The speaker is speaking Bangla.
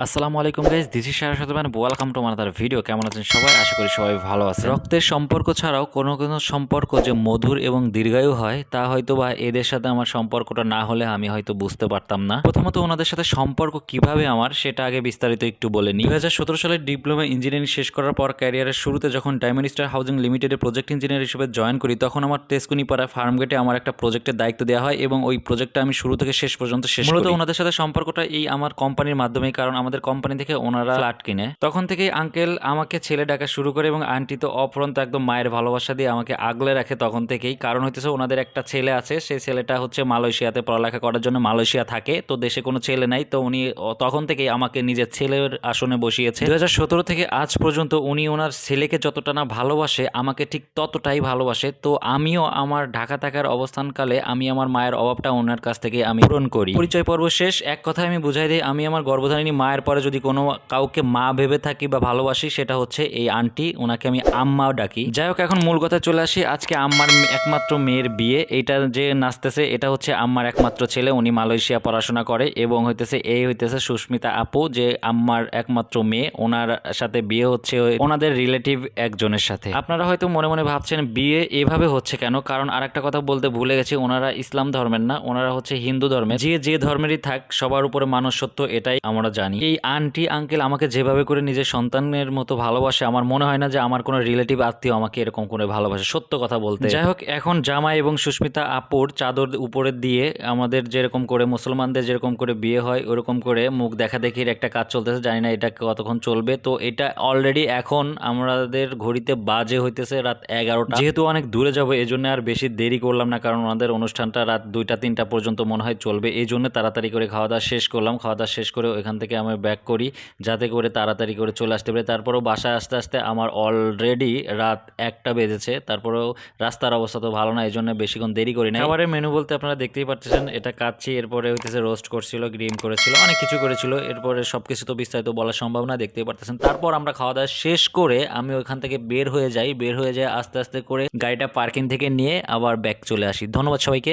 আসসালামু আলাইকুম guys, this is Shahraz welcome to মানাদার ভিডিও। কেমন আছেন সবাই? আশা করি সবাই ভালো আছে। রক্তের সম্পর্ক ছাড়াও কোনো কোনো সম্পর্ক যে মধুর এবং দীর্ঘায়ু হয় তা হয়তো বা এদের সাথে আমার সম্পর্কটা না হলে আমি হয়তো বুঝতে পারতাম না। প্রথমত ওনাদের সাথে সম্পর্ক কিভাবে আমার সেটা আগে বিস্তারিত একটু বলে নিই। 2017 সালে ডিপ্লোমা ইঞ্জিনিয়ারিং শেষ করার পর ক্যারিয়ারের শুরুতে যখন ডায়মন্ড স্টার হাউজিং লিমিটেডে প্রজেক্ট ইঞ্জিনিয়ার হিসেবে জয়েন করি, তখন আমার তেজকুনিপাড়া ফার্মগেটে আমার একটা প্রজেক্টের দায়িত্ব দেওয়া হয় এবং ওই প্রজেক্টটা আমি শুরু থেকে শেষ পর্যন্ত শেষ করি। মূলত ওনাদের সাথে সম্পর্কটা এই আমার কোম্পানির মাধ্যমেই, কারণ আমাদের কোম্পানি থেকে ওনারা ফ্ল্যাট কিনে। তখন থেকেই আঙ্কেল আমাকে ছেলে ডাকা শুরু করে এবং আন্টি তো অপরন্ত একদম মায়ের ভালোবাসা দিয়ে আমাকে আগলে রাখে তখন থেকেই। কারণ হইতেছে ওনাদের একটা ছেলে আছে, সেই ছেলেটা হচ্ছে মালয়েশিয়াতে পড়ালেখা করার জন্য মালয়েশিয়া থাকে, তো দেশে কোনো ছেলে নাই, তো উনি তখন থেকেই আমাকে নিজের ছেলের আসনে বসিয়েছে। 2017 থেকে আজ পর্যন্ত উনি ওনার ছেলেকে যতটা না ভালোবাসে আমাকে ঠিক ততটাই ভালোবাসে। তো আমিও আমার ঢাকা থাকার অবস্থানকালে আমি আমার মায়ের অভাবটা ওনার কাছ থেকে আমি পূরণ করি। পরিচয় পর্ব শেষ। এক কথায় আমি বুঝাই দিই, আমি আমার গর্ভধারিণী মায়ের পরে যদি কোনো কাউকে মা ভেবে থাকি বা ভালোবাসি সেটা হচ্ছে এই আন্টি, ওনাকে আমি আম্মাও ডাকি। যাই হোক, এখন মূল কথা চলে আসি। আজকে আম্মার একমাত্র মেয়ের বিয়ে। এইটা যে নাচতেছে এটা হচ্ছে আম্মার একমাত্র ছেলে, উনি মালয়েশিয়া পড়াশোনা করে এবং হইতেছে সুস্মিতা আপু, যে আম্মার একমাত্র মেয়ে। ওনার সাথে বিয়ে হচ্ছে ওনাদের রিলেটিভ একজনের সাথে। আপনারা হয়তো মনে মনে ভাবছেন বিয়ে এভাবে হচ্ছে কেন, কারণ আরেকটা কথা বলতে ভুলে গেছি, ওনারা ইসলাম ধর্মের না, ওনারা হচ্ছে হিন্দু ধর্মের। যে যে ধর্মেরই থাক সবার উপরে মানুষ সত্য, এটাই আমরা জানি। এই আন্টি আঙ্কেল আমাকে যেভাবে করে নিজের সন্তানের মতো ভালোবাসে, আমার মনে হয় না যে আমার কোনো রিলেটিভ আত্মীয় আমাকে এরকম করে ভালোবাসে, সত্য কথা বলতে। যাই হোক, এখন জামাই এবং সুস্মিতা আপুর চাদর উপরে দিয়ে আমাদের যেরকম করে মুসলমানদের যেরকম করে বিয়ে হয় ওরকম করে মুখ দেখা দেখির একটা কাজ চলতেছে। জানি না এটা কতক্ষণ চলবে। তো এটা অলরেডি এখন আমাদের ঘড়িতে বাজে হইতেছে রাত 11টা। যেহেতু অনেক দূরে যাবো এই জন্য আর বেশি দেরি করলাম না, কারণ ওনাদের অনুষ্ঠানটা রাত 2টা-3টা পর্যন্ত মনে হয় চলবে। এই জন্য তাড়াতাড়ি করে খাওয়া দাওয়া শেষ করলাম। খাওয়া দাওয়া শেষ করে ওইখান থেকে আমি ব্যাক করি যাতে করে তাড়াতাড়ি করে চলে আসতে পারি। তারপরেও বাসায় আসতে আসতে আমার অলরেডি রাত 1টা বেজেছে। তারপরেও রাস্তার অবস্থা তো ভালো না, এই জন্য বেশিক্ষণ দেরি করি না। খাবারের মেনু বলতে আপনারা দেখতেই পাচ্ছেন, এটা কাচ্ছি, এরপরে হইতেছে রোস্ট করছিল, গ্রিম করেছিল, অনেক কিছু করেছিল। এরপরে সবকিছু তো বিস্তারিত বলা সম্ভব না, দেখতেই পারতেছেন। তারপর আমরা খাওয়া দাওয়া শেষ করে আমি ওইখান থেকে বের হয়ে যাই আস্তে আস্তে করে গাড়িটা পার্কিং থেকে নিয়ে আবার ব্যাক চলে আসি। ধন্যবাদ সবাইকে।